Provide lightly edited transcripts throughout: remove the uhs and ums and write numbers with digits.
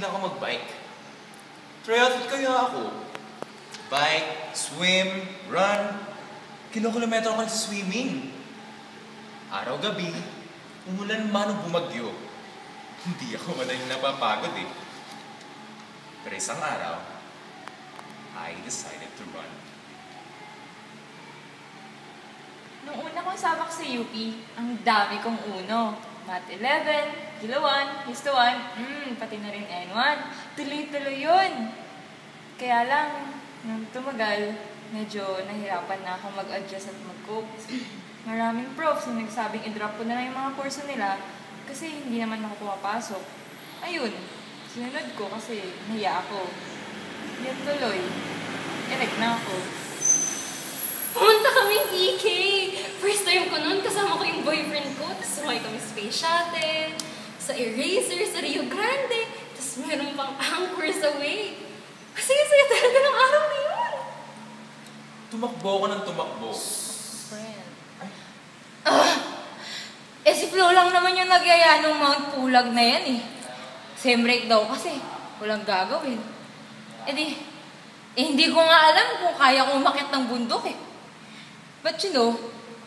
mahilig ako mag-bike. Triathlete kaya ako. Bike, swim, run. Kilokilometro ako sa swimming. Araw-gabi, umulan man o bumagyo. Hindi ako madaling napapagod eh. Pero isang araw, I decided to run. Nung una kong sabak sa UP, ang dami kong uno. Math 11, Kilo 1, Histo 1, pati na rin N1. Tuloy-tuloy yun. Kaya lang, nung tumagal, medyo nahirapan na akong mag-adjust at mag-cope. Maraming profs na nagsabing i-drop ko na lang yung mga kurso nila kasi hindi naman ako pumapasok. Ayun, sinunod ko kasi nahiya ako. Yan tuloy. Elect na ako. Pumunta kaming EK! First time ko noon, kasama ko yung boyfriend ko. Tapos sumakay kami space shuttle, sa Eraser, sa Rio Grande. Tapos meron pang anchor sa Way. Masaya-saya talaga ng araw na yun. Tumakbo ako ng tumakbo. Friend. Si Flo lang naman yung nagyaya ng Mount Pulag na yan eh. Sem break daw kasi, walang gagawin. Hindi ko nga alam kung kaya kong umakyat ng bundok eh. But you know,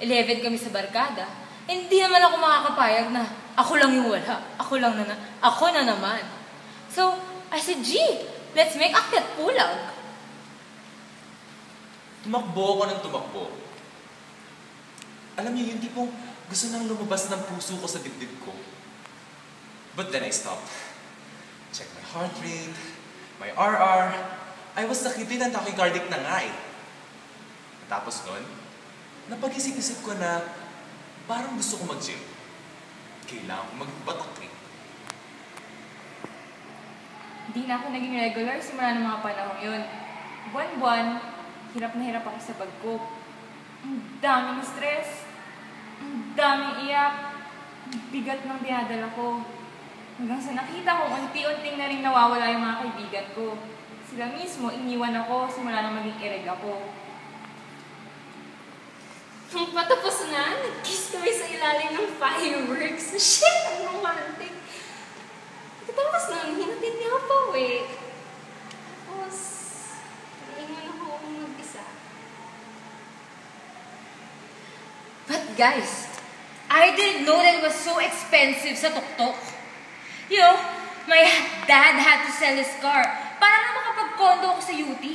11 kami sa barkada. Hindi naman ako makakapayag na ako lang yung wala. Ako na naman. So, I said, gee, let's make akyat pulag. Tumakbo ako ng tumakbo. Alam niyo, yung tipong gusto nang lumabas ng puso ko sa dibdib ko. But then I stopped. Check my heart rate, my RR. I was nakitid ang tachycardic na nga eh. Tapos nun, napag-isip-isip ko na parang gusto ko mag-gym. Kailangan ko magbatak eh. Hindi na ako naging regular simula ng mga panahon yun. Buwan-buwan, hirap na hirap ako sa pag-cope. Ang daming stress, ang daming iyak, ang bigat ng dinadala ko. Hanggang sa nakita ko, unti-unting na rin nawawala yung mga kaibigan ko. Sila mismo, iniwan ako simula nang maging ireg ako. Nung patapos na, nag-kiss kami sa ilalim ng fireworks. Shit, ang romantic. Tapos nun, hinatid niya ako eh. Tapos, iingon ako mag-isa. But guys, I didn't know that it was so expensive sa tuktok. You know, my dad had to sell his car para na makapag-condo ako sa UT.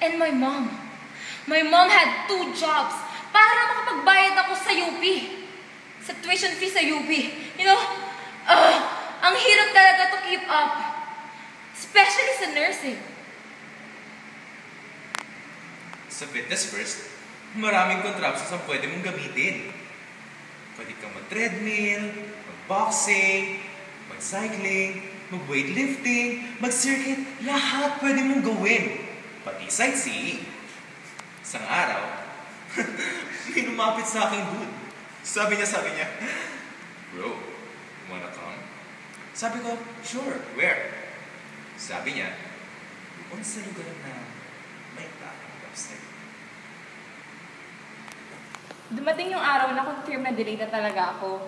And my mom had 2 jobs para na makapagbayad ako sa UP. Sa tuition fee sa UP. You know, ang hirap talaga to keep up. Especially sa nursing. Sa fitness first, maraming contraptions ang pwede mong gamitin. Pwede kang mag-treadmill, mag-boxing, mag-cycling, mag-weightlifting, mag-circuit, lahat pwede mong gawin. Pati sightseeing. Isang araw, may lumapit sa aking dude. Sabi niya, bro, wanna come? Sabi ko, sure, where? Sabi niya, doon sa lugar na may takang website. Dumating yung araw na confirm na delay na talaga ako.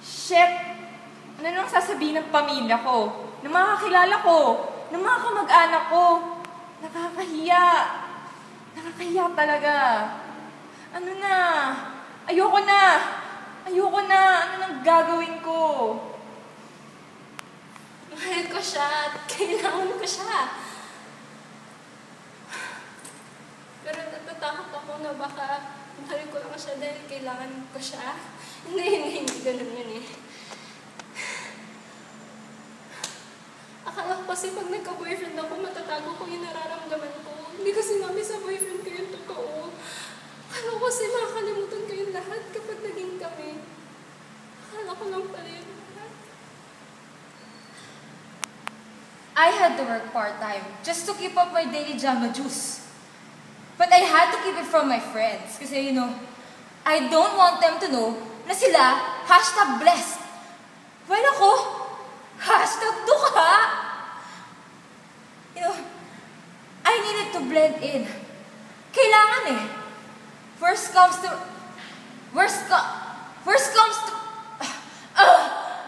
Shit! Ano nang sasabihin ng pamilya ko? Ng mga kakilala ko? Ng mga kamag-anak ko? Nakakahiya. Nakakahiya talaga. Ano na? Ayoko na! Ano nang gagawin ko? Mahal ko siya at kailangan ko siya. Pero natatakot ako na baka mahal ko lang siya dahil kailangan ko siya. Hindi ganun yun eh. Akala ko kasi pag nagka-boyfriend ako, matatago ko yung nararamdaman ko. Hindi ko sinabi sa boyfriend ko yung totoo. Akala ko kasi makakalimutan ko yung lahat kapag naging kami. Akala ko lang pala yun lahat. I had to work part-time just to keep up my daily Jamba Juice. But I had to keep it from my friends kasi, you know, I don't want them to know na sila #blessed. Well, ako, #duka. You know, I needed to blend in. Kailangan eh. Worst comes to...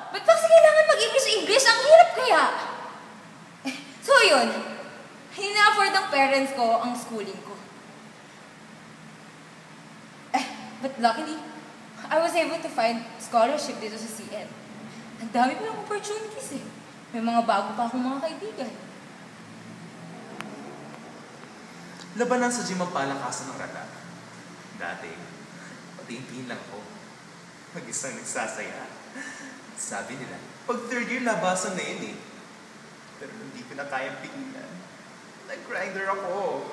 Ba't kasi kailangan mag-English? Ang hirap kaya. yun. Hina-afford ng parents ko ang schooling ko. But luckily, I was able to find scholarship dito sa CN. Ang dami pa ng opportunities eh. May mga bago pa akong mga kaibigan. Labanan sa gym ang palakasan ng rata. Dati, patingin lang ako. Mag-isang nagsasaya. Sabi nila, pag third year labasan na yun eh. Pero hindi ko na kayang pigilan. Nag-grinder ako.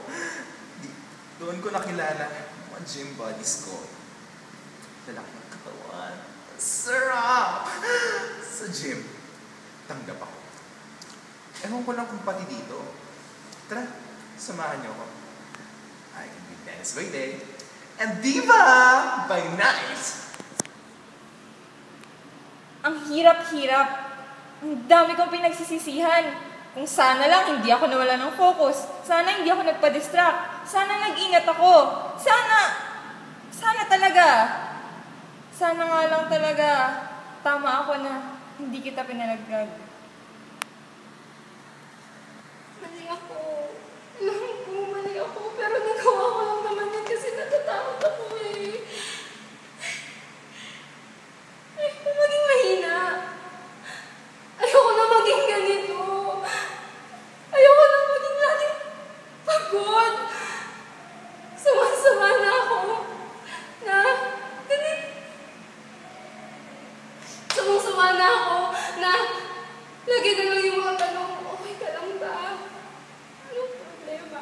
Doon ko nakilala mga gym buddies ko. Lalaki ng katawan. Sarap! Sa gym, tanggap ako. Ewan ko lang kung pati dito. Tara, samahan niyo ako. I can be Dennis by day and Diva by night. Ang hirap-hirap. Ang dami kong pinagsisisihan. Kung sana lang hindi ako nawala ng focus. Sana hindi ako nagpa-distract. Sana nag-ingat ako. Sana talaga. Sana nga lang talaga tama ako na hindi kita pinalaglag. Mali ako. Alam ko, mali ako. Pero nagawa ko lang naman yun kasi natatakot ako eh. Ayoko maging mahina. Ayoko na maging ganito. Ayoko na maging laging pagod. Sama-sama na ako. Na, ganit. Sama-sama na ako. Na, lagi na lang yung mga tanong, okay ka lang ba? Anong problema?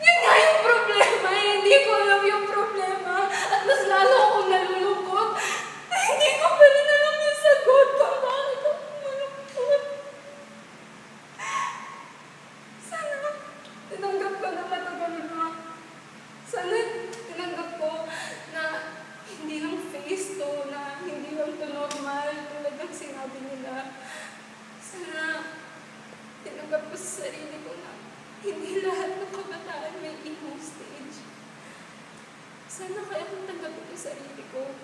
Yun nga yung problema eh. Hindi ko alam yung problema. At mas lalo akong nalulungkot. Hindi ko pa rin alam yung sagot kung bakit ako malungkot. Sana tinanggap ko na matagal na. Sana tinanggap ko na hindi lang face to, na hindi lang to normal tulad ng sinabi nila. Sana tinanggap ko sa sarili ko na hindi lahat ng kabataan may emo stage. Sana kaya kong tanggapin yung sarili ko.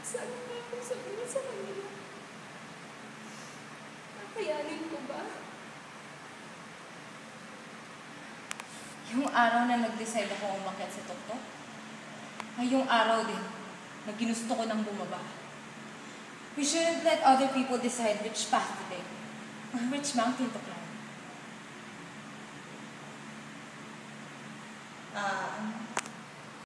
Sana kaya kong sabihin sa kanila. Kakayanin ko ba? Yung araw na nag-decide ako umakyat sa tuktok, ay yung araw din na ginusto ko nang bumaba. We shouldn't let other people decide which path to take or which mountain to climb.